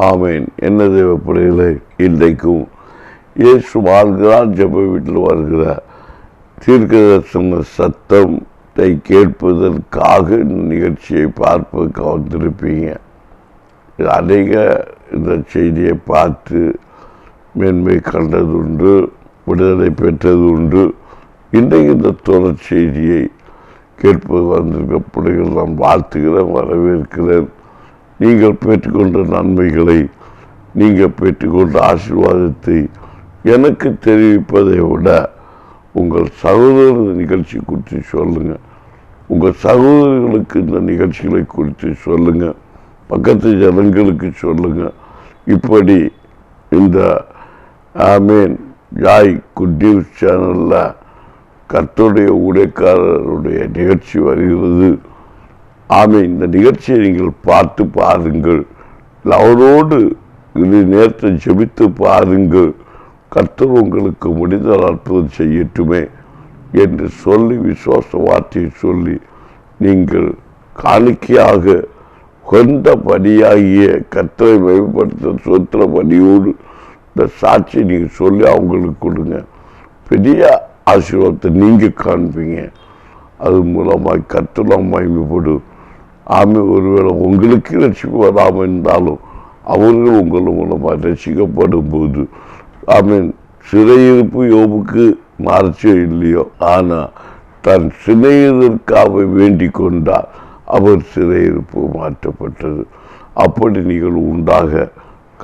ஆமேன். என்ன தேவ பிள்ளைகளே, இன்றைக்கும் இயேசு வாழ்கிறார் ஜெப வீட்டில் வருகிற தீர்க்கதரிசன சத்தத்தை கேட்பதற்காக இந்த நிகழ்ச்சியை பார்ப்பதற்கு வந்திருப்பீங்க. அநேக இந்த செய்தியை பார்த்து மேன்மை கண்டது உண்டு, விடுதலை பெற்றது உண்டு. இன்றைக்கு இந்த தொடர் செய்தியை கேட்பது வந்திருக்க பிள்ளைகள் நான் வாழ்த்துகிறேன், வரவேற்கிறேன். நீங்கள் பெற்றுக்கொண்ட நன்மைகளை, நீங்கள் பெற்றுக்கொண்ட ஆசீர்வாதத்தை எனக்கு தெரிவிப்பதை விட உங்கள் சகோதரர் நிகழ்ச்சி குறித்து சொல்லுங்கள். உங்கள் சகோதரர்களுக்கு இந்த நிகழ்ச்சிகளை குறித்து சொல்லுங்கள். பக்கத்து ஜனங்களுக்கு சொல்லுங்கள். இப்படி இந்த ஆமேன் ஜாய் குட் நியூஸ் சேனலில் கர்த்தருடைய ஊழியக்காரருடைய நிகழ்ச்சி வருகிறது. ஆமேன். இந்த நிகழ்ச்சியை நீங்கள் பார்த்து பாருங்கள். அவரோடு இது நேரத்தை ஜெபித்து பாருங்கள். கர்த்தர் உங்களுக்கு முடிந்தால் அற்புதம் செய்யட்டுமே என்று சொல்லி விசுவாச வார்த்தையை சொல்லி நீங்கள் காணிக்கையாக கொண்டபடியாகிய கர்த்தரை மேம்படுத்த சொத்திர பணியோடு இந்த சாட்சியை நீங்கள் சொல்லி அவங்களுக்கு கொடுங்க. பெரிய ஆசீர்வாதத்தை நீங்கள் காண்பீங்க. அது மூலமாக கர்த்தரால் மகிமைப்படும். ஆமை ஒருவேளை உங்களுக்கு ரட்சிப்பு வராமல் இருந்தாலும் அவர்கள் உங்கள் மூலமாக ரசிக்கப்படும் போது ஆமீன். சிறையிருப்பு யோபுக்கு மாறச்சோ இல்லையோ, ஆனால் தன் சிறையிற்காக வேண்டிக் கொண்டார், அவர் சிறையிருப்பு மாற்றப்பட்டது. அப்படி நீங்கள் உண்டாக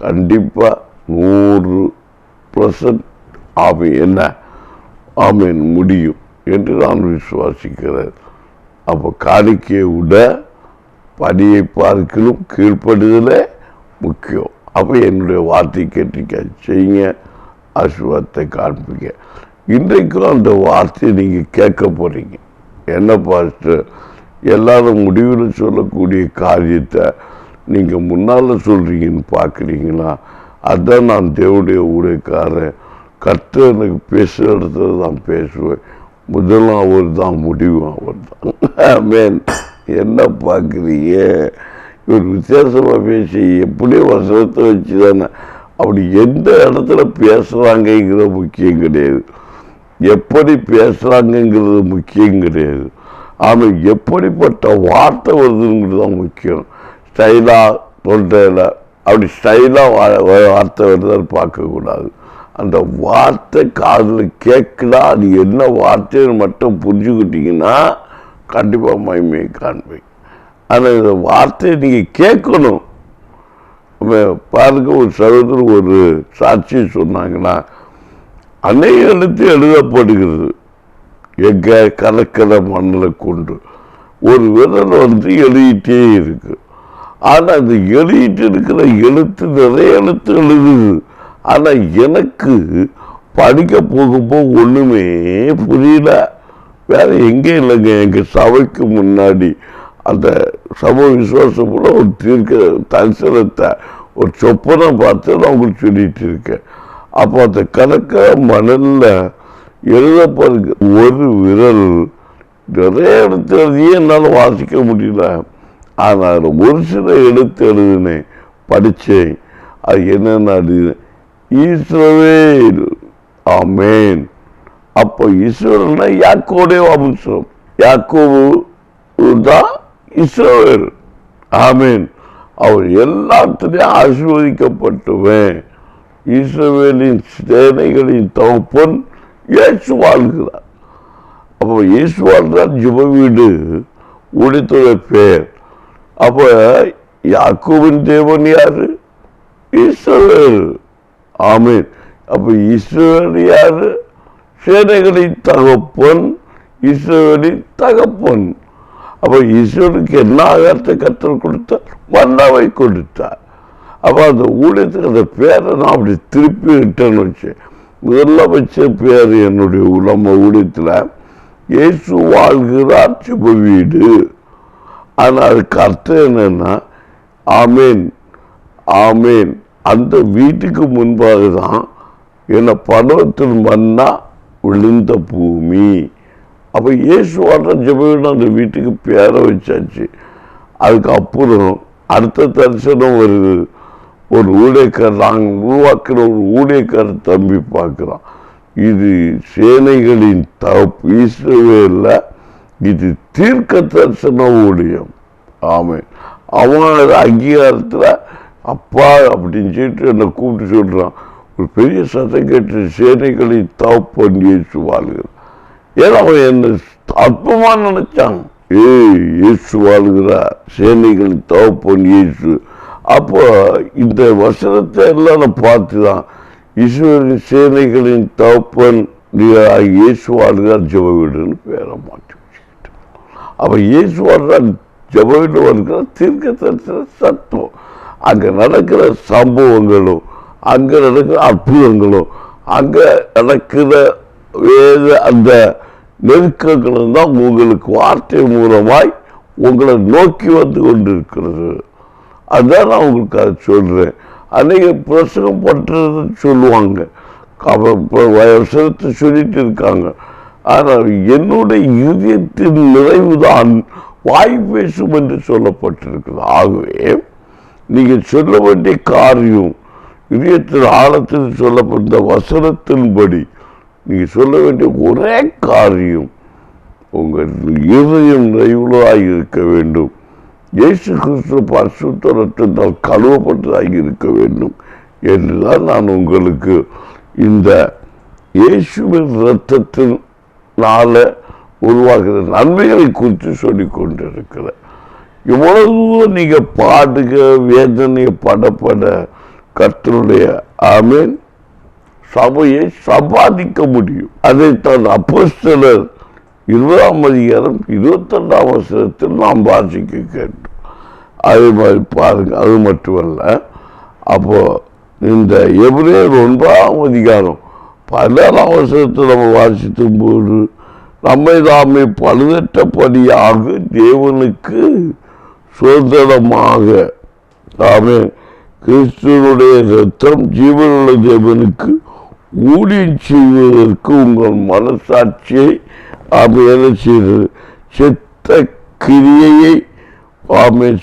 கண்டிப்பாக 100% ஆமை என்ன ஆமீன் முடியும் என்று நான் விசுவாசிக்கிறேன். அப்போ காணிக்கையை விட பணியை பார்க்கலும் கீழ்ப்படுதலே முக்கியம். அப்போ என்னுடைய வார்த்தை கேட்டிருக்க செய்யுங்க, ஆசீர்வாதத்தை காண்பீங்க. இன்றைக்கும் அந்த வார்த்தையை நீங்கள் கேட்க போகிறீங்க. என்ன பாஸ்டர், எல்லாரும் முடிவில் சொல்லக்கூடிய காரியத்தை நீங்கள் முன்னால் சொல்கிறீங்கன்னு பார்க்குறீங்களா? அதுதான் நான் தேவனுடைய ஊழியக்காரன். கர்த்தர் எனக்கு பேசுகிற இடத்துல தான் பேசுவேன். முதலும் அவர் தான், முடிவும் அவர் தான். மேன் என்ன பார்க்குறீங்க? இவர் வித்தியாசமாக பேசி எப்படியோ வசனத்தை வச்சு தானே. அப்படி எந்த இடத்துல பேசுகிறாங்கங்கிற முக்கியம் கிடையாது, எப்படி பேசுகிறாங்கங்கிறது முக்கியம் கிடையாது. ஆமாம், எப்படிப்பட்ட வார்த்தை வருதுங்கிறது தான் முக்கியம். ஸ்டைலாக தொண்டையில் அப்படி ஸ்டைலாக வார்த்தை வருதான்னு பார்க்கக்கூடாது. அந்த வார்த்தை காதில் கேட்கலாம். அது என்ன வார்த்தைன்னு மட்டும் புரிஞ்சுக்கிட்டிங்கன்னா கண்டிப்பாக மகிமையை காண்பீங்க. ஆனால் இந்த வார்த்தையை நீங்கள் கேட்கணும். பாருங்க, ஒரு சகோதரர் ஒரு சாட்சி சொன்னாங்கன்னா, அநேக எழுத்து எழுதப்படுகிறது எங்கே கலக்கிற மண்ணில் கொண்டு ஒரு விரல் எழுதிட்டே இருக்கு. ஆனால் அந்த எழுதிட்டு இருக்கிற எழுத்து நிறைய எழுத்து எழுதுது. ஆனால் எனக்கு படிக்க போகும்போது ஒன்றுமே புரியல. வேற எங்கே இல்லைங்க, எங்கள் சபைக்கு முன்னாடி அந்த சமூக விசுவாசம் கூட ஒரு தீர்க்க தரிசனத்தை ஒரு சொப்பனை பார்த்து நான் உங்களுக்கு சொல்லிட்டு இருக்கேன். அப்போ அந்த கணக்க மணலில் எழுதப்படுற ஒரு விரல் நிறைய எழுத்து எழுதியே என்னால் வாசிக்க முடியல. ஆனால் ஒரு சில எழுத்து எழுதுனேன், படித்தேன். அது என்னென்ன இஸ்ரவேல். ஆமேன். அப்போ இஸ்ரவேல்னா யாக்கோபுடைய வம்சம். யாக்கோபு தான் இஸ்ரவேல். ஆமீன். அவர் எல்லாத்திலையும் ஆசீர்வதிக்கப்பட்டுவேன். இஸ்ரவேலின் சேனைகளின் தகப்பன் இயேசு வாழ்கிறார். அப்போ இயேசு வாழ்கிறார் ஜெப வீடு ஊழியத்தோட பேர். அப்போ யாக்கோபின் தேவன் யாரு? இஸ்ரவேல். ஆமீன். அப்போ இஸ்ரவேல் யாரு? சேனைகளின் தகப்பன், இஸ்ரவேலின் தகப்பன். அப்போ இஸ்ரவேலுக்கு என்ன ஆகாரத்தை கர்த்தர் கொடுத்தார்? மன்னாவை கொடுத்தார். அப்போ அந்த ஊழியத்துக்கு அந்த பேரை நான் அப்படி திருப்பி விட்டேன்னு வச்சேன். முதல்ல வச்ச பேர் என்னுடைய நம்ம ஊழியத்தில் இயேசு வாழ்கிறார் ஜெப வீடு. ஆனால் அதுக்கு அர்த்தம் என்னன்னா, ஆமேன் ஆமேன். அந்த வீட்டுக்கு முன்பாக தான் என்ன பர்வதத்தின் மன்னா விழுந்த பூமி. அப்போ இயேசு வாழ்ற ஜெப வீடு அந்த வீட்டுக்கு பேரை வச்சாச்சு. அதுக்கப்புறம் அடுத்த தரிசனம் வருது. ஒரு ஊழியக்காரர், நாங்கள் உருவாக்குற ஒரு ஊழியக்கார தம்பி பார்க்குறான். இது சேனைகளின் தகப்பு இஸ்ரவேல்ல, இது தீர்க்க தரிசன ஊழியம். ஆமென். அவன் அங்கீகாரத்தில் அப்பா அப்படின்னு சொல்லிட்டு என்னை கூப்பிட்டு சொல்கிறான். ஒரு பெரிய சத்தம் கேட்டு சேனைகளின் தகப்பன் இயேசு வாழ்கிறான். ஏன்னா அவன் என்ன அற்பமா நினைச்சான். இயேசு வாழ்கிறார், சேனைகளின் தகப்பன் இயேசு. அப்போ இந்த வசனத்தை எல்லாம் நான் பார்த்துதான் இஸ்ரவேலின் சேனைகளின் தகப்பன் இயேசு வாழ்கிறார் ஜெப வீடுன்னு பேரை மாற்றி வச்சுக்கிட்டேன். அப்ப இயேசு வாழ்றார் ஜெப வீடு வருகிற தீர்க்க தரிசன சத்தம். அங்க நடக்கிற சம்பவங்களும், அங்க நடக்கிற அற்புதங்களும், அங்க நடக்கிற அந்த நெருக்கங்களும் தான் உங்களுக்கு வார்த்தை மூலமாய் உங்களை நோக்கி வந்து கொண்டிருக்கிறது. அதுதான் நான் உங்களுக்கு அதை சொல்றேன். அன்னைக்கு பிரசங்கம் பண்றதுன்னு சொல்லுவாங்க, வசனத்தை சொல்லிட்டு இருக்காங்க. ஆனால் என்னுடைய இதயத்தின் நிறைவுதான் வாய் பேசும் என்று சொல்லப்பட்டிருக்கிறது. ஆகவே நீங்கள் சொல்ல வேண்டிய காரியம் இதயத்தின் ஆழத்தில் சொல்லப்பட்ட வசனத்தின்படி நீங்கள் சொல்ல வேண்டிய ஒரே காரியம், உங்கள் இதயம் நிறைவுள்ளதாக இருக்க வேண்டும். இயேசு கிறிஸ்து பரிசுத்த இரத்தத்தால் கழுவப்பட்டதாக இருக்க வேண்டும் என்றுதான் நான் உங்களுக்கு இந்த இயேசுவின் இரத்தத்தினால உருவாக்குற நன்மைகளை குறித்து சொல்லிக் கொண்டிருக்கிறேன். இவ்வளவு நீங்க பாடுக, வேதனையை படப்பட கர்த்தருடைய ஆமென் சபையை சம்பாதிக்க முடியும். அதைத்தான் அப்போஸ்தலர் 20ஆம் அதிகாரம் 22ஆம் வசனத்தில் நாம் வாசிக்க கேட்டோம். அதே மாதிரி பாருங்க. அது மட்டுமல்ல, அப்போ இந்த எபிரேயர் 9ஆம் அதிகாரம் 16ஆம் வசனத்தில் நம்ம வாசிக்கும் போது, நம்மை தாமே பழுதற்றபடியாக தேவனுக்கு சுதந்திரமாக ஆமென் கிறிஸ்துவனுடைய இரத்தம் ஜீவனுள்ள தேவனுக்கு ஊழியம் செய்வதற்கு உங்கள் மனசாட்சியை என்ன செய்தது, செத்த கிரியையை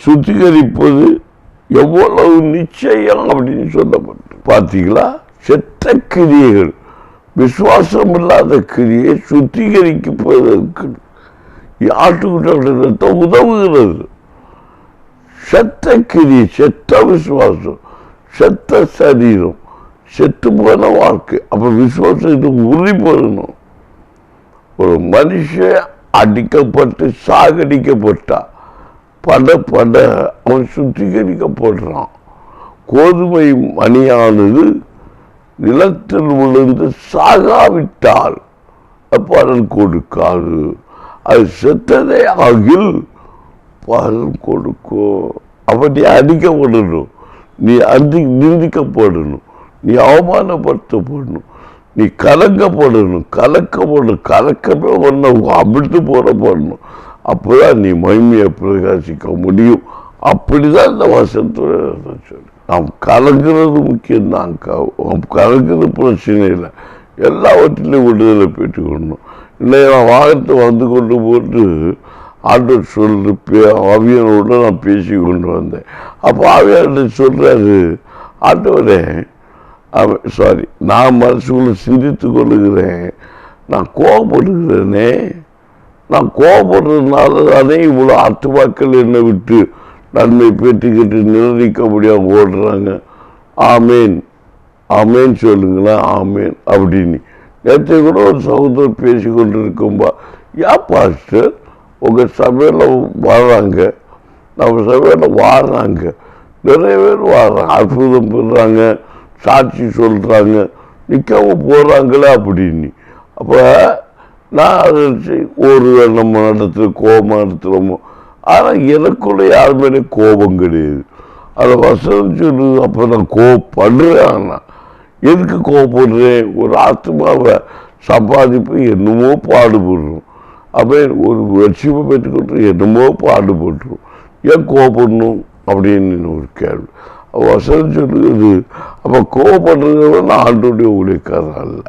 சுத்திகரிப்பது எவ்வளவு நிச்சயம் அப்படின்னு சொல்லப்பட்டு பார்த்தீங்களா? செத்த கிரியைகள், விசுவாசம் இல்லாத கிரியை சுத்திகரிப்பதற்கு ஆட்டுக்குட்ட உதவுகிறது. செத்த கிரியை, செத்த விசுவாசம், செத்த சரீரம், செத்து போன வாழ்க்கை. அப்ப விசுவாசத்தை உறுதி பெறணும். ஒரு மனுஷன் அடிக்கப்பட்டு சாகடிக்கப்பட்டா பட அவன் சுத்திகரிக்கப்படுறான். கோதுமை மணியானது நிலத்தில் விழுந்து சாகாவிட்டால் பலன் கொடுக்காது. அது செத்ததே ஆகில் பலன் கொடுக்கும். அப்படி அடிக்கப்படணும், நீ நிந்திக்கப்படணும், நீ அவமானப்படுத்தப்படணும், நீ கலக்கப்படணும், கலக்கமே ஒன்று அவிழ்த்து போடப்படணும். அப்போதான் நீ மகிமையை பிரகாசிக்க முடியும். அப்படிதான் இந்த வசனத்தோட சொல்லு. நாம் கலக்கிறது முக்கியம்தான். கலக்கிறது பிரச்சனை இல்லை, எல்லாவற்றிலையும் விடுதலை பெற்றுக்கொள்ளணும். இன்னைக்கு நான் வாகனத்தை வந்து கொண்டு போட்டு ஆண்டவர் சொல்லிட்டு ஆவியனோடு நான் பேசி கொண்டு வந்தேன். அப்போ ஆவியார்கிட்ட சொல்றாரு, ஆண்டவரே சாரி, நான் மனசுக்குள்ள சிந்தித்து கொள்ளுகிறேன், நான் கோபப்படுகிறேனே, நான் கோபப்படுறதுனால தானே இவ்வளோ ஆத்துமாக்கள் என்னை விட்டு நன்மை பெற்றுக்கிட்டு நிர்ணயிக்க முடியாம ஓடுறாங்க. ஆமேன் ஆமேன் சொல்லுங்களேன், ஆமேன் அப்படின்னு. நேற்று கூட ஒரு சகோதரர் பேசி கொண்டு இருக்கும்பா, ஏன் பாஸ்டர் உங்கள் சபையில் வர்றாங்க, நம்ம சபையில் வாடுறாங்க, நிறைய பேர் வாடுறாங்க, அற்புதம் பெறுறாங்க, சாட்சி சொல்கிறாங்க, நிற்காம போகிறாங்களே அப்படின்னு. அப்போ நான் அதை ஒரு நம்ம நடத்துல கோபமாக நடத்துகிறோமோ, ஆனால் எனக்குள்ள யாருமே கோபம் கிடையாது. அதை வசனம் சொல்லுது. அப்போ நான் கோபப்படுறேன். ஆனால் எதுக்கு கோபப்படுறேன்? ஒரு ஆத்மாவை சம்பாதிப்பு என்னமோ பாடுபடுறோம். அப்போ ஒரு லட்சியமை பெற்றுக்கொண்டு என்னமோ பாடுபடுறோம். ஏன் கோபப்படணும் அப்படின்னு ஒரு கேள்வி. வசனம் சொல்லுது. அப்போ கோபப்படுறத நான் ஆண்டோடைய ஊழியக்காரன் அல்ல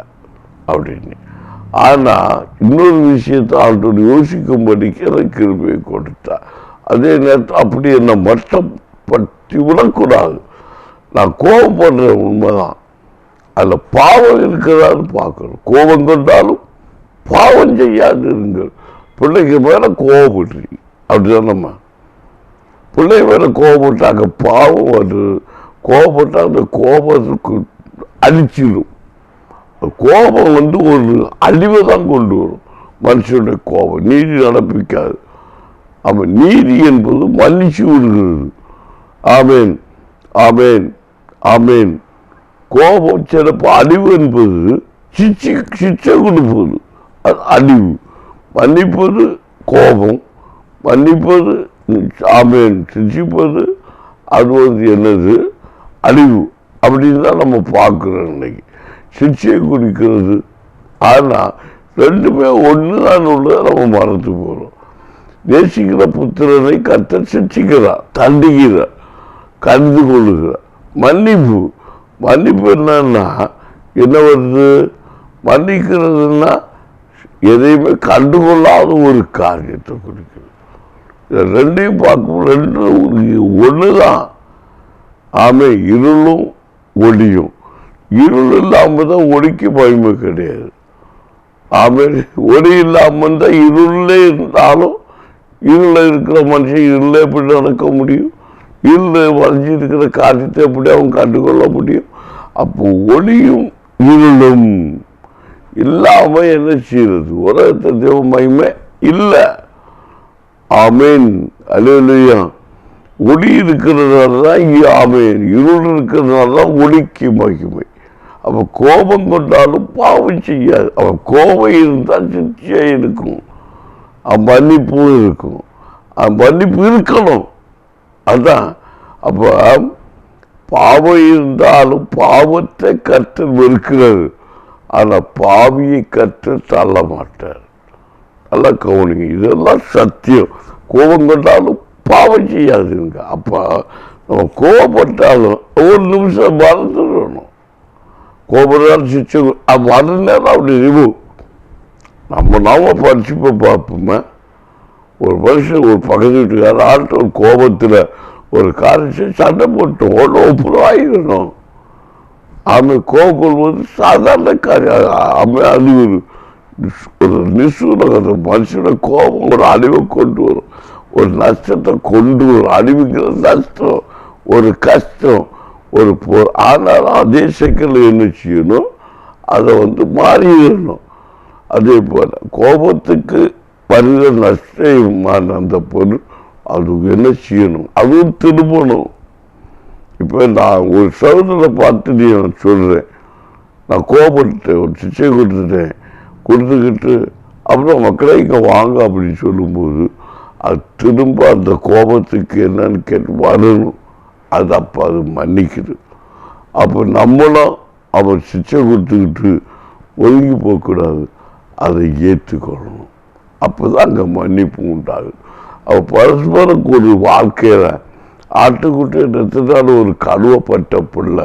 அப்படின்னு. ஆனால் இன்னொரு விஷயத்தை ஆண்டோடு யோசிக்கும்படிக்கு எனக்கு கிருபையை கொடுத்தா. அதே நேரத்தில் அப்படி என்னை மட்டம் பற்றி விடக்கூடாது. நான் கோபப்படுறேன், உண்மைதான். அதில் பாவம் இருக்கிறதான்னு பார்க்கணும். கோபம் கொண்டாலும் பாவம் செய்யாது இருங்கள். பிள்ளைக்கு மேலே கோபப்படுறீங்க, அப்படிதான். நம்ம பிள்ளை மேலே கோபப்பட்டாங்க பாவம் வருது. கோபப்பட்டா அந்த கோபத்துக்கு அழிச்சிடும். கோபம் ஒரு அழிவை தான் கொண்டு வரும். மனுஷனுடைய கோபம் நீதி நடப்பிக்காது. அவன் நீதி என்பது மன்னிச்சு விடுகிறது. ஆமேன், ஆமேன், ஆமேன். கோபம் சிறப்பு. அழிவு என்பது சிச்சை கொடுப்பது, அது அழிவு. மன்னிப்பது கோபம், மன்னிப்பது ஆமேன், சிச்சிப்பது அது என்னது, அழிவு. அப்படின்னு தான் நம்ம பார்க்கிறோம் இன்னைக்கு. சிச்சையை குறிக்கிறது. ஆனால் ரெண்டுமே ஒன்று தான் உள்ளதை நம்ம மறந்து போகிறோம். நேசிக்கிற புத்திரனை கர்த்தர் சிச்சிக்கிறார், தண்டிக்கிறார், கருது கொள்ளுகிறார். மன்னிப்பு, மன்னிப்பு என்னன்னா என்ன வருது? மன்னிக்கிறதுன்னா எதையுமே கண்டுகொள்ளாத ஒரு காரியத்தை குறிக்கிறது. ரெண்டையும் பார்க்கும், ரெண்டும் ஒன்று தான். ஆமே, இருளும் ஒளியும். இருள் இல்லாமல் தான் ஒளிக்கு மகிமை கிடையாது. ஆமே, ஒளி இல்லாமல் தான் இருளே இருந்தாலும் இருள இருக்கிற மனுஷன் இருளே எப்படி நடக்க முடியும்? இருள் வளைஞ்சி இருக்கிற காரியத்தை எப்படி அவன் கண்டுகொள்ள முடியும்? அப்போ ஒளியும் இருளும் இல்லாம என்ன செய்யறது? உலகத்தை தேவ மகிமை இல்லை. ஆமேன், அல்லேலூயா. ஒளி இருக்கிறதுனால தான் ஆமேன், இருள் இருக்கிறதுனால தான் ஒளிக்கு மகிமை. அப்போ கோபம் கொண்டாலும் பாவம் செய்யாது. அவன் கோபம் இருந்தால் சிச்சை இருக்கும், மன்னிப்பும் இருக்கும். மன்னிப்பு இருக்கணும், அதான். அப்போ பாவம் இருந்தாலும் பாவத்தை கர்த்தர் வெறுக்கிறார். ஆனால் பாவியை கர்த்தர் தள்ள மாட்டார். நல்லா கவனிங்க, இதெல்லாம் சத்தியம். கோபம் கொண்டாலும் பாவம் செய்யாதுங்க. அப்போ நம்ம கோபப்பட்டாலும் ஒரு நிமிஷம் மறந்துடணும். கோபம் சிச்சை மறந்தேன் அப்படி ரிமூவ். நாம படிச்சுப்ப பார்ப்போமே. ஒரு மனுஷன் ஒரு பக்கத்து வீட்டுக்கார ஆள்கிட்ட ஒரு கோபத்தில் ஒரு காரியத்தை சண்டை போட்டோம், ஒப்புறம் ஆகிடணும். ஆமை கோபம் கொள்வது சாதாரண காரியம். அது ஒரு நிசூலகத்தை மனுஷனோட கோபம் ஒரு அழிவை கொண்டு வரும், ஒரு நஷ்டத்தை கொண்டு வரும். அழிவுங்கிற நஷ்டம், ஒரு கஷ்டம், ஒரு போர். ஆனாலும் அதே செகண்டில் என்ன செய்யணும்? அதை மாறிடணும். அதே போல கோபத்துக்கு வருகிற நஷ்டமான அந்த பொருள் அது என்ன செய்யணும்? அதுவும் திரும்பணும். இப்போ நான் ஒரு சகோதரரை பார்த்து நான் சொல்கிறேன், நான் கோபப்பட்டுட்டேன், ஒரு சிச்சை கொடுத்துக்கிட்டு அப்புறம் மக்களை இங்கே வாங்க அப்படின்னு சொல்லும்போது அது திரும்ப அந்த கோபத்துக்கு என்னன்னு கேட்டு வரணும். அது அப்போ அது மன்னிக்குது. அப்போ நம்மளும் அவர் சிச்சை கொடுத்துக்கிட்டு ஒதுங்கி போகக்கூடாது, அதை ஏற்றுக்கொள்ளணும். அப்போ தான் அங்கே மன்னிப்பு உண்டாகுது. அவள் பரஸ்பரம் ஒரு வாழ்க்கையில் ஆட்டுக்குட்டி ரத்தத்தால் ஒரு கழுவப்பட்ட பிள்ளை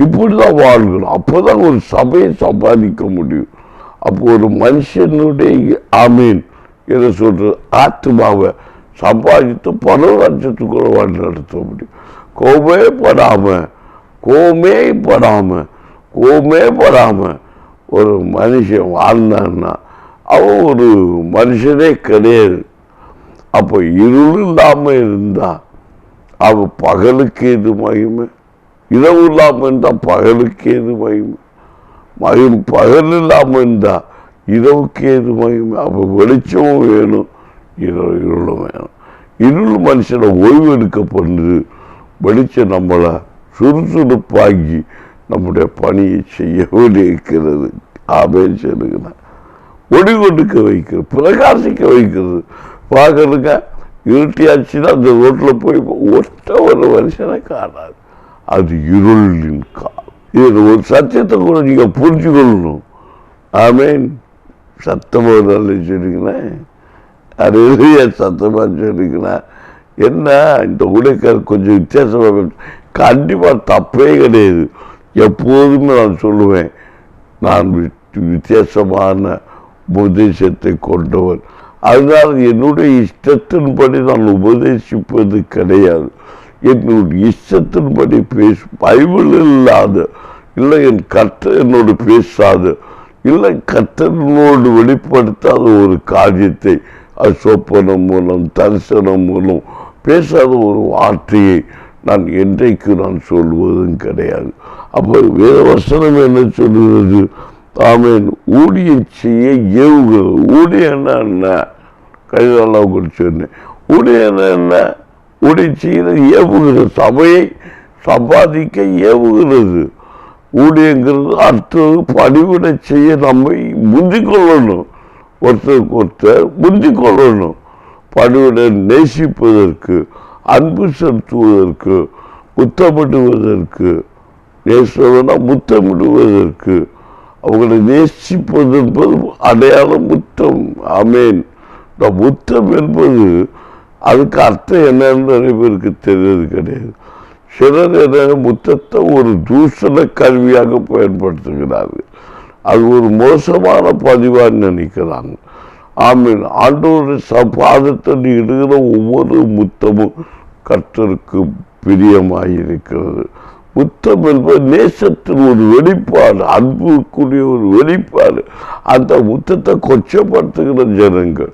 இப்படி தான் வாழ்க்கணும். அப்போ தான் ஒரு சபையை சம்பாதிக்க முடியும். அப்போ ஒரு மனுஷனுடைய ஆமீன் என்ன சொல்கிறது, ஆத்மாவை சம்பாதித்து பல லட்சத்துக்குள்ள வாழ்ந்து நடத்த முடியும். கோபமே படாமல் ஒரு மனுஷன் வாழ்ந்தான்னா அவன் ஒரு மனுஷனே கிடையாது. அப்போ இருள் இல்லாமல் இருந்தா அவன் பகலுக்கு எது மகிமை? இரவு இல்லாமல் இருந்தால் பகலுக்கு எது மகிமை? பகல் இல்லாமல் இருந்தா இரவுக்கு எது மகிமை? அப்போ வெளிச்சமும் வேணும், இருளும் வேணும். இருள் மனுஷனை ஓய்வு எடுக்க பண்ணுது, வெளிச்சம் நம்மளை சுறுசுறுப்பாகி நம்முடைய பணியை செய்ய வேண்டியிருக்கிறது. ஆபேன் சொல்லுங்க, ஒளி கொடுக்க வைக்கிறது, பிரகாசிக்க வைக்கிறது. பார்க்கறதுங்க இருட்டியாச்சுன்னா அந்த ரோட்டில் போய் ஒட்ட ஒரு மனுஷனை காணாது. அது இருளின் காலம். இது ஒரு சத்தியத்தை கூட நீங்கள் புரிஞ்சுக்கொள்ளணும். ஆமேன். சத்தமாக நல்ல சொல்லிங்களேன், அது சத்தமாக சொல்லிங்கன்னா என்ன இந்த உடைக்கார கொஞ்சம் வித்தியாசமாக கண்டிப்பாக தப்பே கிடையாது. எப்போதுமே நான் சொல்லுவேன், நான் வித்தியாசமான உபதேசத்தை கொண்டவர். அதனால் என்னுடைய இஷ்டத்தின்படி நான் உபதேசிப்பது கிடையாது. என்னுடைய இஷ்டத்தின்படி பைபிள் இல்லாத, இல்லை என் கர்த்தர் என்னோடு பேசாத, இல்லை கர்த்தனோடு வெளிப்படுத்தாத ஒரு காரியத்தை, அது சொப்பனம் மூலம் தரிசனம் மூலம் பேசாத ஒரு வார்த்தையை நான் என்றைக்கு நான் சொல்வதும் கிடையாது. அப்போ வேத வசனம் என்ன சொல்கிறது? ஆமேன். ஊழியம் செய்ய ஏவுகிறது. ஊழியம் என்ன? கைதாலாம் குறித்து சொன்னேன். ஊழியம் என்ன? ஊழியம் செய்ய ஏவுகிறது. சபையை சம்பாதிக்க ஏவுகிறது. ஊழியங்கிறது அடுத்தது பணிவிட செய்ய நம்மை முந்திக் கொள்ளணும். ஒருத்தருக்கு ஒருத்தர் முந்திக் கொள்ளணும். பணிவிட நேசிப்பதற்கு, அன்பு செலுத்துவதற்கு, முத்தமிடுவதற்கு, நேசம்னா முத்தமிடுவதற்கு, அவங்களை நேசிப்பது என்பது அடையாளம் முத்தம். ஆமேன். இந்த முத்தம் என்பது அதுக்கு அர்த்தம் என்னன்னு நிறைய பேருக்கு தெரியாது கிடையாது. சிலர் என்ன முத்தத்தை ஒரு தூசண கருவியாக பயன்படுத்துகிறார்கள். அது ஒரு மோசமான பதிவாக நினைக்கிறாங்க. ஆமீன். ஆண்டவருடைய பாதத்தில் இடுகிற ஒவ்வொரு முத்தமும் கர்த்தருக்கு பிரியமாயிருக்கிறது. முத்தம் என்பது நேசத்தின் ஒரு வெளிப்பாடு, அன்புக்குரிய ஒரு வெளிப்பாடு. அந்த முத்தத்தை கொச்சப்படுத்துகிற ஜனங்கள்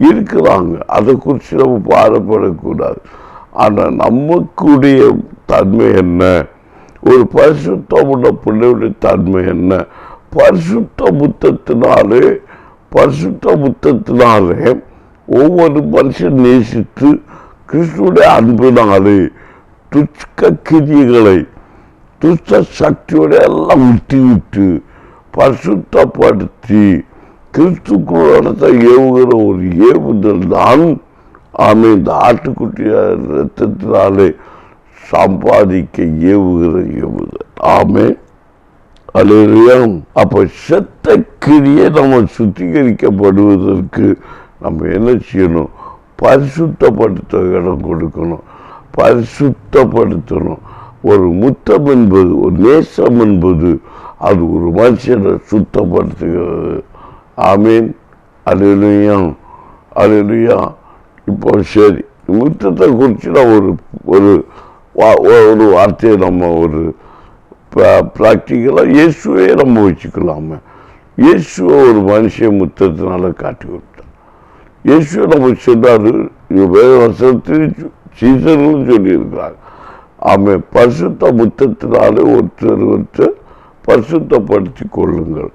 இருக்கிறாங்க. அதை குறித்து நம்ம பாடப்படக்கூடாது. ஆனால் நமக்குடைய தன்மை என்ன? ஒரு பரிசுத்தமுள்ள பிள்ளையுடைய தன்மை என்ன? பரிசுத்த முத்தத்தினாலே ஒவ்வொரு மனுஷன் நேசித்து கிறிஸ்துடைய அன்பினாலே துஷ்ட கிரியைகளை, துஷ்ட சக்தியோட எல்லாம் விட்டு பரிசுத்தப்படுத்தி கிறிஸ்துக்குள் நடத்த ஏவுகிற ஒரு ஏவுதல் தான் ஆமே இந்த ஆட்டுக்குட்டிய ரத்தத்தினாலே சம்பாதிக்க ஏவுகிற ஏவுதல். ஆமே. அல்லேலூயா. அப்ப செத்த கிரியை நம்ம சுத்திகரிக்கப்படுவதற்கு நம்ம என்ன செய்யணும்? பரிசுத்தப்படுத்த இடம் கொடுக்கணும், பரிசுத்தப்படுத்தணும். ஒரு முத்தம் என்பது, ஒரு நேசம் என்பது, அது ஒரு மனுஷனை சுத்தப்படுத்துகிறது. ஆமீன். அல்லேலூயா. அல்லேலூயா. இப்போ சரி, முத்தத்தை குறித்து நான் ஒரு வார்த்தையை நம்ம ஒரு ப்ராக்டிக்கலாக இயேசுவே நம்ம வச்சுக்கலாமே. இயேசுவை ஒரு மனுஷன் முத்தத்தினால காட்டி கொடுத்தார். இயேசுவை நம்ம சொன்னார். வேறு வசனத்தில் சீசர்களும் சொல்லியிருக்கிறாங்க. ஆமாம். பரிசுத்த முத்தத்தினாலே ஒருத்தர் பரிசுத்தப்படுத்தி கொள்ளுங்கள்.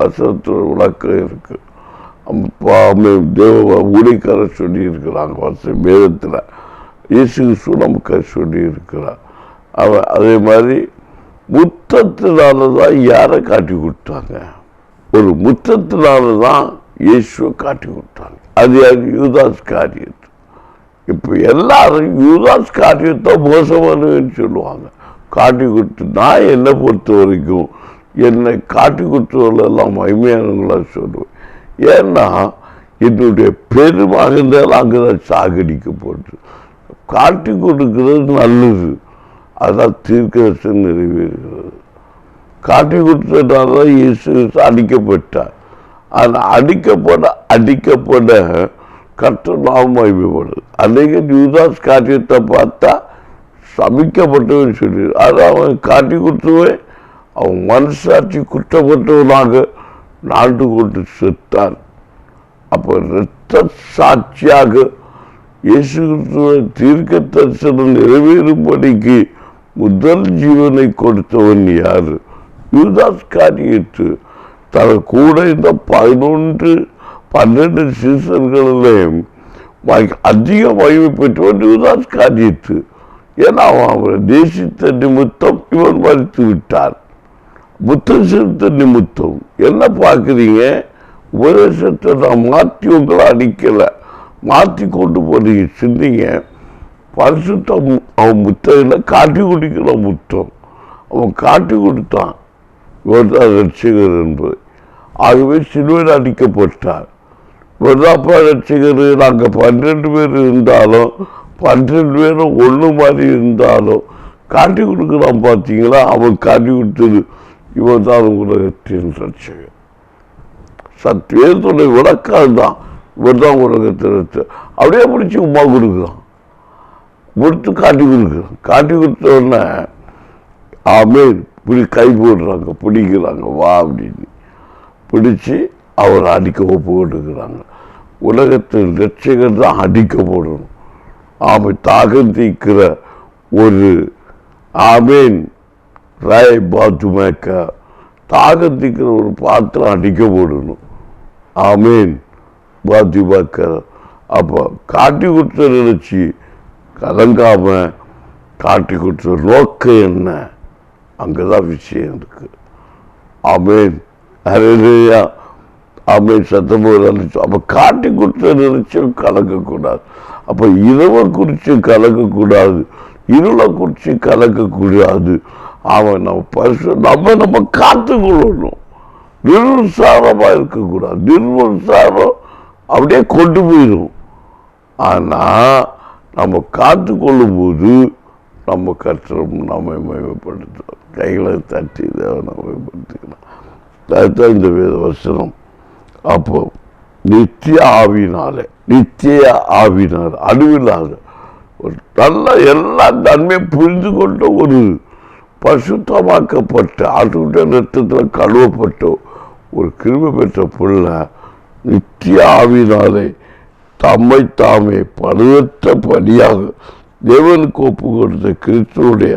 வசனத்தில் விளக்கம் இருக்கு. தேவ ஊழியக்காரர் சொல்லியிருக்கிறாங்க. வேதத்தில் இயேசு கிறிஸ்து நமக்கு சொல்லியிருக்கிறார். அதே மாதிரி முத்தத்தினால தான் யாரை காட்டி கொடுத்தாங்க? ஒரு முத்தத்தினால தான் இயேசுவை காட்டி கொடுத்தாங்க. அது யூதாஸ் காரியத்தை. இப்போ எல்லாரும் யூதாஸ் காரியத்தை மோசமானவன்னு சொல்லுவாங்க. காட்டி கொடுத்து, நான் என்னை பொறுத்த வரைக்கும் என்னை காட்டி கொடுத்தவர்களெல்லாம் மகிமையானவங்களா சொல்லுவேன். ஏன்னா என்னுடைய பெருமாக இருந்தாலும் அங்கே தான் சாகடிக்கப்பட்டு காட்டி கொடுக்கிறது நல்லது. அதான் தீர்க்கதரிசனம் நிறைவேறுகிறது. காட்டி கொடுத்ததுனால தான் இயேசு அடிக்கப்பட்டார். ஆனால் அடிக்கப்பட கர்த்தர் நாமம் மகிமைப்படுது. அன்றைக்கு யூதாஸ் காரியத்தை பார்த்தா சபிக்கப்பட்டவன் சொல்லி, அதை அவன் காட்டி கொடுத்துவேன். அவன் மனசாட்சி குற்றப்பட்டவனாக நாட்டு கொண்டு செத்தான். அப்போ இரத்த சாட்சியாக இயேசு கிறிஸ்துவை தீர்க்க தரிசனம் நிறைவேறும்படிக்கு முதல் ஜீவனை கொடுத்தவன் யாரு? யூதாஸ் காரியத்து. தன கூட இந்த 11-12 சீசர்களையும் அதிக மகிமை பெற்றவன் யூதாஸ் காரியத்து. ஏன்னா அவன் தேசித்த நிமித்தம் இவன் மறித்து விட்டான். புத்தம் செலுத்த நிமித்தம். என்ன பார்க்குறீங்க? உபதேசத்தை நான் மாற்றி உங்களை அடிக்கலை, மாற்றி கொண்டு போறீங்க. சிந்திங்க. பரிசுத்தம் அவன் முத்தையில் காட்டி குடிக்கிற முத்தம். அவன் காட்டி கொடுத்தான். இவர் தான் ரட்சகர் என்பது. ஆகவே சிலுவையில் அடிக்கப்பட்டார். இவர்தாப்பா ரட்சகர். நாங்கள் 12 பேர் இருந்தாலும் 12 பேரும் ஒன்று மாதிரி இருந்தாலும் காட்டி கொடுக்குறான். பார்த்தீங்களா? அவன் காட்டி கொடுத்தது இவன் தான் உலகத்தின் ரட்சகர். சத்தியத்துடைய விளக்கால் தான் இவர் தான் உலகத்தில் அப்படியே பிடிச்சி உமா கொடுக்குறான். கொடுத்து காட்டி கொடுக்குறோம். காட்டி கொடுத்தோடனே ஆமேன் இப்படி கை போடுறாங்க, பிடிக்கிறாங்க, வா அப்படின்னு பிடிச்சி அவர் அடிக்க ஒப்பு கொண்டுக்கிறாங்க. உலகத்தில் ரட்சகர் தான் அடிக்கப்படணும். ஆமை தாகம் தீக்கிற ஒரு ஆமேன் ராய் பாத்துமேக்க தாகம் தீக்கிற ஒரு பாத்திரம் அடிக்கப்படணும். ஆமேன் பாத்துமேக்க அப்போ காட்டி கொடுத்த நினைச்சி கலங்காம காட்டி கொடுத்த நோக்கம் என்ன, அங்கதான் விஷயம் இருக்கு. ஆமேன் நிறையா ஆமேன் சத்தமாக நினைச்சோம். அப்போ காட்டி கொடுத்த நினைச்சும் கலக்கக்கூடாது. அப்போ இரவை குறித்து கலக்கக்கூடாது, இருளை குறித்து கலக்கக்கூடாது. அவன் நம்ம காத்துக்கொள்ளணும். நிர்விசாரமா இருக்கக்கூடாது. நிர்விசாரம் அப்படியே கொண்டு போயிடும். ஆனா நம்ம காத்து கொள்ளும் போது நம்ம கற்றம் நம்மை மேம்படுத்தும். கைகளை தட்டி தேவனை மேம்படுத்திக்கலாம். அதுதான் இந்த வேத வசனம். அப்போ நித்திய ஆவினால அணுவில்லாத ஒரு நல்ல எல்லா நன்மையும் புரிந்து கொண்ட ஒரு பசுத்தமாக்கப்பட்ட ஆட்டுடைய ரத்தத்தில் கழுவப்பட்ட ஒரு கிருபை பெற்ற பிள்ளை நித்திய ஆவினாலே தம்மை தாமே பழுவற்ற பலியாக தேவனுக்கு ஒப்பு கொடுத்த கிறிஸ்துவுடைய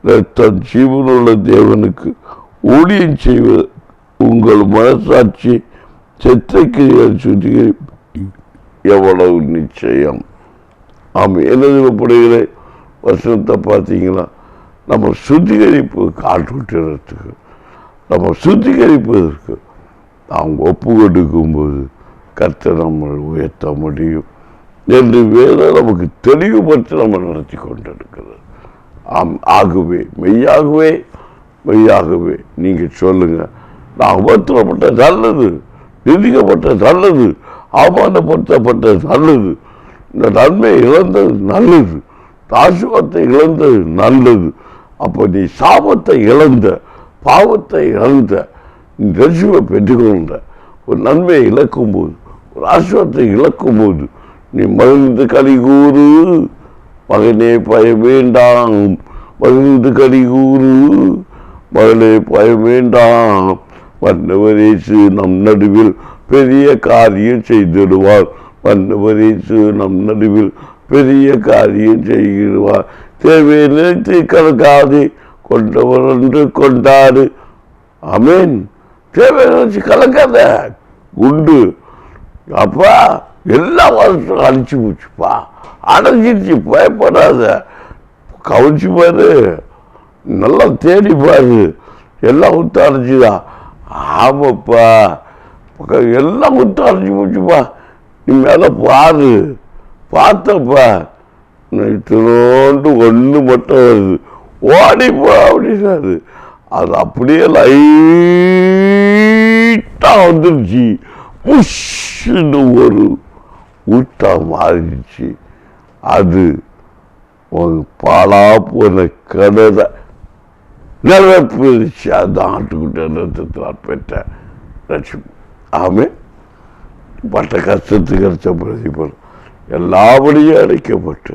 ரத்தம் ஜீவனுள்ள தேவனுக்கு ஊழியம் செய்வது உங்கள் மனசாட்சி செத்தைக்கிரியால் சுத்திகரிப்பு எவ்வளவு நிச்சயம். எழுதப்படுகிற வசனத்தை பார்த்தீங்களா? நம்ம சுத்திகரிப்பு காட்டுறதுக்கு நம்ம சுத்திகரிப்பதற்கு அவங்க ஒப்பு கொடுக்கும்போது கர்த்தர் நம்ம உயர்த்த முடியும் என்று வேதம் நமக்கு தெளிவுபடுத்தி நம்ம நடத்தி கொண்டிருக்கிறது. ஆகவே மெய்யாகவே நீங்கள் சொல்லுங்க, நான் உபத்திரப்பட்ட நல்லது, நிதிக்கப்பட்ட நல்லது, அவமானப்படுத்தப்பட்ட நல்லது, இந்த நன்மை இழந்தது நல்லது, ஆசீர்வாதத்தை இழந்தது நல்லது. அப்போ நீ சாபத்தை இழந்த, பாவத்தை இழந்த, நீ ரட்சிப்பை பெற்றுக்கொண்ட, ஒரு நன்மையை இழக்கும்போது, ஒரு ஆசீர்வாதத்தை இழக்கும்போது நீ மகிழ்ந்து கலிகூறு, மகனே பயம் வேண்டாம், மகிழ்ந்து கலிகூறு, மகளே பயம் வேண்டாம், வந்தவரேசு நம் நடுவில் பெரிய காரியம் செய்திடுவார். வந்தவரேசு நம் நடுவில் பெரிய காரியம் செய்திடுவார். தேவையை நினைத்து கலக்காது, கொண்டவர் என்று கொண்டாடு. ஆமேன். தேவையை நினைச்சு கலக்காத, உண்டு. அப்பா எல்லா வருஷம் அழிச்சு போச்சுப்பா, அடைஞ்சிருச்சு, பயப்படாத, கவிச்சு பாரு, நல்லா தேடி பாரு, எல்லாம் உத்து அடைச்சுதான். ஆமாப்பா எல்லாம் உத்து அடைச்சி போச்சுப்பா, நீ மேலே பாரு, பார்த்தப்பா நைட்டு ஒன்று மட்டும் வருது, ஓடிப்பா அப்படின்னாரு. அது அப்படியே லைட்டா வந்துருச்சு, புஷ்ன்னு ஒரு ஊட்டா மாறிடுச்சு. அது பாலா போன கடலை நிறைவேறிச்சு. அதுதான் ஆட்டுக்கிட்ட ரத்தத்தில் பெற்ற ரட்சிப்பு. ஆமே. பட்ட கஷ்டத்துக்கு கிடைச்ச பிரதிபலம் எல்லாபடியும் அடைக்கப்பட்டு,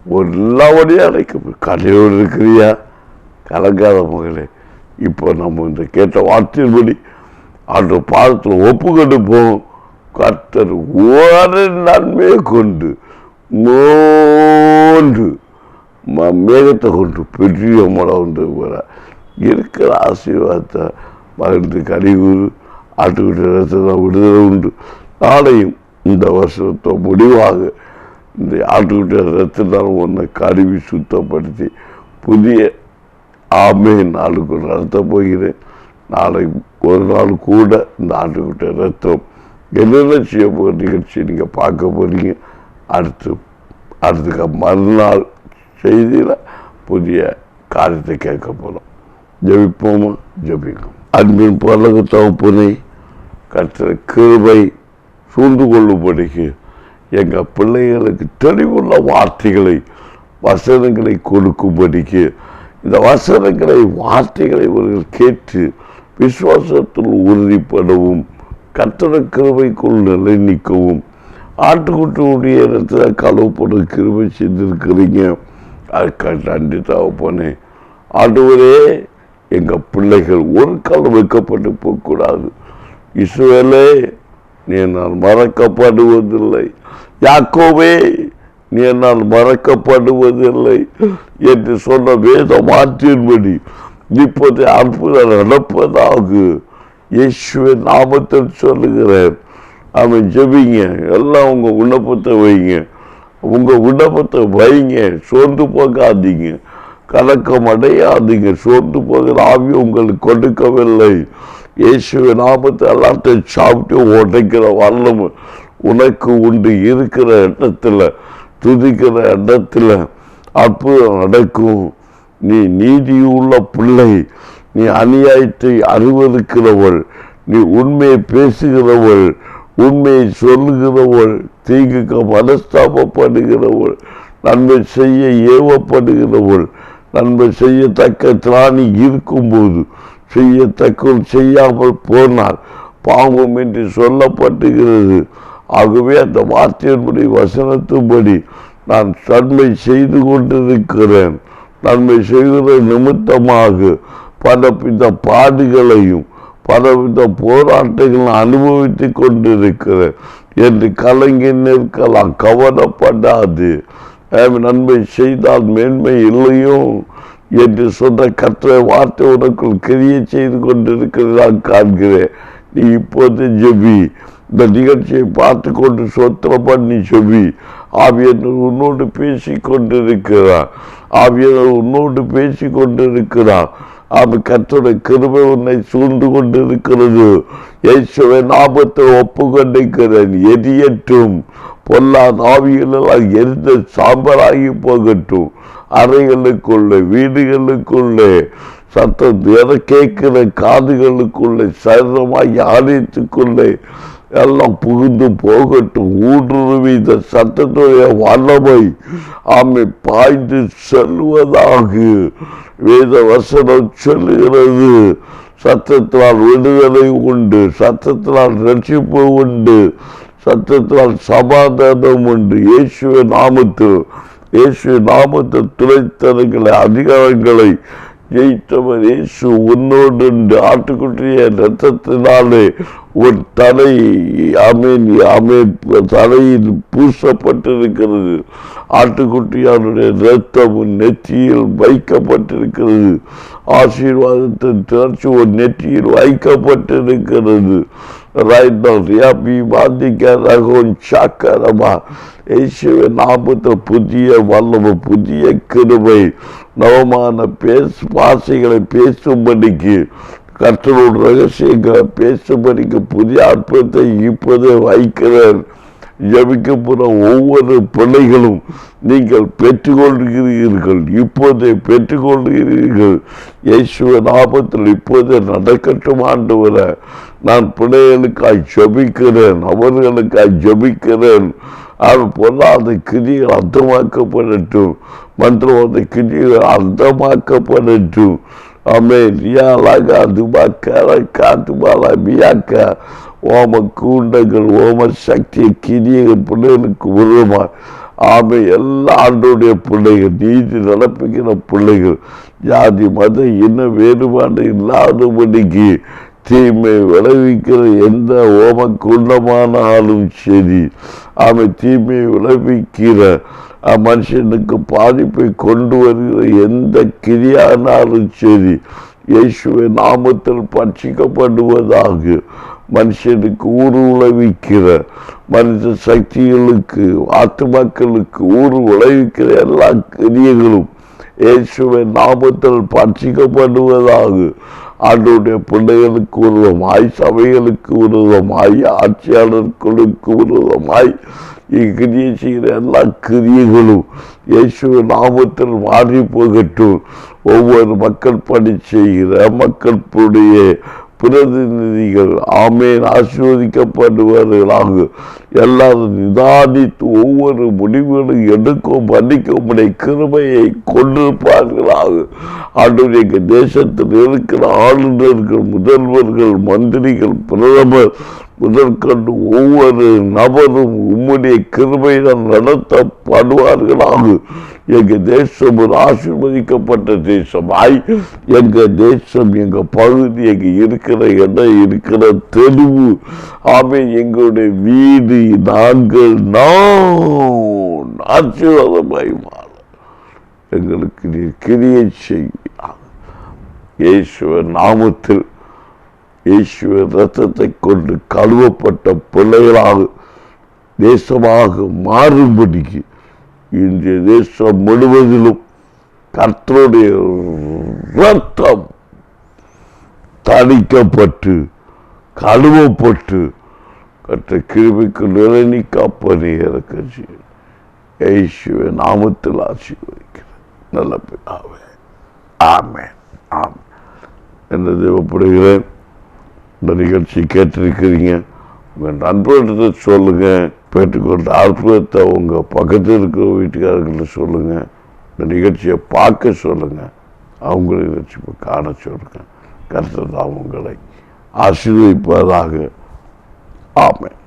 எல்லாபடியும் அடைக்கப்பட்டு. கடையோடு இருக்கிறியா? கலங்காத மகளே, இப்போ நம்ம இந்த கேட்ட வார்த்தையின்படி அந்த பாதத்தில் ஒப்பு கொடுப்போம். கர்த்தர் ஒரு நன்மையை கொண்டு மேகத்தை கொண்டு பெரிய மழை வந்து இருக்கிற ஆசீர்வாதத்தை மகிழ்ந்து கலிகூறு ஆட்டுக்கிட்ட ரசத்தை விடுதலை உண்டு. நாளையும் இந்த வருஷத்தை முடிவாக இந்த ஆட்டுக்கிட்ட ரத்தத்தால் ஒன்றை கழுவி சுத்தப்படுத்தி புதிய நாளுக்கு நடத்த போகிறேன். நாளை ஒரு நாள் கூட இந்த ஆட்டுக்கிட்ட ரத்தம் என்னென்ன செய்ய போகிற நிகழ்ச்சி நீங்கள் பார்க்க போகிறீங்க. அடுத்துக்கு மறுநாள் செய்தியில் புதிய காரியத்தை கேட்க போகிறோம். ஜெபிப்போமா? ஜெபிக்கும். அன்பின் பரலோக தகப்பனே, கர்த்தர் கிருபை சூழ்ந்து கொள்ளும்படிக்கு எங்கள் பிள்ளைகளுக்கு தெளிவுள்ள வார்த்தைகளை, வசனங்களை கொடுக்கும்படிக்கு இந்த வார்த்தைகளை இவர்கள் கேட்டு விசுவாசத்தில் உறுதிப்படவும், கர்த்தர் கிருபைக்குள் நிலை நிற்கவும், ஆட்டுக்குட்டியுடைய இடத்துல கழுவப்பட கிருபை செய்திருக்கிறீங்க. அதுக்காக நன்றி தகப்பனே. ஆண்டவரே, எங்கள் பிள்ளைகள் ஒரு காலம் வைக்கப்பட்டு போகக்கூடாது. இஸ்ரவேலே, நீ என்னால் மறக்கப்படுவதில்லை. யாக்கோபே, நீ என்னால் மறக்கப்படுவதில்லை என்று சொன்ன வேத வார்த்தையின்படி இப்போது அற்புதம் நடப்பதாக இயேசுவின் நாமத்தில் சொல்லுகிறேன். அவன் ஜெபிங்க, எல்லாம் உங்க விண்ணப்பத்தை வைங்க, உங்க விண்ணப்பத்தை வைங்க. சோர்ந்து போகாதீங்க, கலக்கம் அடையாதீங்க. சோர்ந்து போகிற ஆவி உங்களுக்கு கொடுக்கவில்லை. இயேசுவின் நாமத்தை எல்லாத்தையும் சாப்பிட்டு உடைக்கிற வல்லமை உனக்கு உண்டு. இருக்கிற இடத்துல, துதிக்கிற இடத்துல அற்புதம் நடக்கும். நீ நீதியுள்ள பிள்ளை, நீ அநியாயத்தை அறிவறுக்கிறவள், நீ உண்மையை பேசுகிறவள், உண்மையை சொல்லுகிறவள், தீங்குக்கு மனஸ்தாபப்படுகிறவள், நன்மை செய்ய ஏவப்படுகிறவள். நன்மை செய்யத்தக்க திராணி இருக்கும்போது செய்யத்தக்க செய்யாமல் போனால் பாவம் என்று சொல்லப்பட்டுகிறது. ஆகவே அந்த வார்த்தையின்படி வசனத்தின்படி நான் நன்மை செய்து கொண்டிருக்கிறேன். நன்மை செய்கிற நிமித்தமாக பலவித பாடுகளையும் பலவித போராட்டங்களும் அனுபவித்து கொண்டிருக்கிறேன் என்று கலங்கி நிற்கலாம். கவலைப்படாது. நன்மை செய்தால் மேன்மை இல்லையோ என்று சொன்ன கர்த்தருடைய வார்த்தை உனக்குள் கிரியை செய்து கொண்டிருக்கிறதான் காண்கிறேன். நீ இப்போது ஜெபி. இந்த நிகழ்ச்சியை பார்த்து கொண்டு சொத்திரம் பண்ணி ஜெபி. ஆவியானவர் உன்னோடு பேசி கொண்டிருக்கிறார். ஆவியானவர் உன்னோடு பேசி கொண்டிருக்கிறார். அவன் கர்த்தருடைய கிருபை உன்னை சூழ்ந்து கொண்டிருக்கிறது. இயேசுவின் நாமத்தில் ஒப்புக்கொண்டிருக்கிறேன். எரியட்டும். பொல்லாத ஆவிகளெல்லாம் எரிந்த சாம்பலாகி போகட்டும். அறைகளுக்குள்ளே, வீடுகளுக்குள்ளே, சத்தம் என கேட்கிற காதுகளுக்குள்ளே, சரமாகி ஆலயத்துக்குள்ளே எல்லாம் புகுந்து போகட்டும். ஊடுருவி இந்த சத்தத்துடைய வல்லமை ஆமை பாய்ந்து செல்வதாக வேத வசனம் சொல்லுகிறது. சத்தத்தினால் விடுதலை உண்டு, சத்தத்தினால் ரட்சிப்பு உண்டு, சத்தத்தினால் சமாதானம் உண்டு. இயேசுவின் நாமத்தில், இயேசுவின் நாமத்தில் துளைத்தனங்களை அதிகாரங்களை ஜெயித்தவர் இயேசு உன்னோடு. ஆட்டுக்குட்டிய ரத்தத்தினாலே உன் தலை தலையில் பூசப்பட்டிருக்கிறது. ஆட்டுக்குட்டியானுடைய ரத்தம் உன் நெற்றியில் வைக்கப்பட்டிருக்கிறது. ஆசீர்வாதத்தின் திரட்சி உன் நெற்றியில் வைக்கப்பட்டிருக்கிறது. நாமத்தில் புதிய வல்லமை, புதிய கிருபை, நவமான பாசைகளை பேசும்படிக்கு, கர்த்தரோடு ரகசியங்களை பேசும்படிக்கு புதிய அற்புதத்தை இப்போதே வைக்கிறேன். ஜபிக்கப்புற ஒவ்வொரு பிள்ளைகளும் நீங்கள் பெற்றுக்கொள்கிறீர்கள். இப்போதே பெற்றுக்கொள்கிறீர்கள். இயேசுவின் நாமத்தில் இப்போதே நடக்கட்டும். ஆண்டவரே, நான் பிள்ளைகளுக்காய் ஜபிக்கிறேன், அவர்களுக்காய் ஜபிக்கிறேன். அவர் பொல்லாத கிரிகள் அர்த்தமாக்கப்படட்டும். மந்திரவாத கிரிகள் அர்த்தமாக்கப்படட்டும். ஓம கூண்டங்கள், ஓம சக்தி கிரியங்கள் பிள்ளைகளுக்கு உருவமாய் ஆமை எல்லா ஆண்டோடைய பிள்ளைகள், நீதி நடப்பிக்கிற பிள்ளைகள், ஜாதி மத இன வேறுபாடு இல்லாதபடிக்கு தீமை விளைவிக்கிற எந்த ஓம குண்டமானாலும் சரி, ஆமை தீமையை விளைவிக்கிற மனுஷனுக்கு பாதிப்பை கொண்டு வருகிற எந்த கிரியானாலும் சரி, இயேசுவின் நாமத்தில் பட்சிக்கப்படுவதாக. மனுஷனுக்கு ஊறு விளைவிக்கிற மனித சக்திகளுக்கு, ஆத்துமாக்களுக்கு ஊறு விளைவிக்கிற எல்லா கிரியைகளும் இயேசுவின் நாமத்தில் பட்சிக்கப்படுவதாக. ஆண்டவருடைய பிள்ளைகளுக்கு விரோதமாய், சபைகளுக்கு விரோதமாய், ஆட்சியாளர்களுக்கு விரோதமாய் இக்கிரியை செய்கிற எல்லா கிரியைகளும் இயேசுவின் நாமத்தில் மாறி போகட்டும். ஒவ்வொரு மக்கள் பணி செய்கிற மக்களுடைய பிரதிநிதிகள் ஆமேன் ஆசீர்வதிக்கப்படுவார்களாக. எல்லாரும் நிதானித்து ஒவ்வொரு முடிவுகளும் எடுக்கும் பண்ணிக்கும் கிருபையை கொண்டிருப்பார்களாக. ஆண்டவருடைய தேசத்தில் இருக்கிற ஆளுநர்கள், முதல்வர்கள், மந்திரிகள், பிரதமர் முதற்கொண்டு ஒவ்வொரு நபரும் உம்முடைய கிருபையினால் நடத்தப்படுவார்களாக. எங்க தேசம் ஒரு ஆசீர்வதிக்கப்பட்ட தேசமாய், எங்க தேசம், எங்க பகுதி, எங்க இருக்கிற இடம், இருக்கிற தெருவு, எங்களுடைய வீடு, நாங்கள் ஆசீர்வாதமாய் மாற எங்களுக்கு நீர் கிரியை செய்வீராக. இயேசுவின் நாமத்தில், இயேசுவின் இரத்தத்தை கொண்டு கழுவப்பட்ட பிள்ளைகளாக தேசமாக மாறும்படிக்கு இன்றைய தேசம் முழுவதிலும் கர்த்தருடைய இரத்தம் தணிக்கப்பட்டு கழுவப்பட்டு கற்ற கிருபைக்கு நிலைநீ காப்பனே இறக்கி இயேசுவின் நாமத்தில் ஆசீர்வதிக்கிறேன் நல்ல பிதாவே. ஆமென். ஆமென். என்ன தேவைப்படுகிறேன். இந்த நிகழ்ச்சி கேட்டிருக்கிறீங்க, உங்கள் நண்பர்கிட்ட சொல்லுங்க. கேட்டுக்கொண்ட அற்புதத்தை உங்கள் பக்கத்தில் இருக்கிற வீட்டுக்காரர்கிட்ட சொல்லுங்க. இந்த நிகழ்ச்சியை பார்க்க சொல்லுங்க, அவங்களை நிகழ்ச்சி காண சொல்லுங்க. கர்த்தர் தாம் உங்களை ஆசீர்வதிப்பதாக. ஆமென்.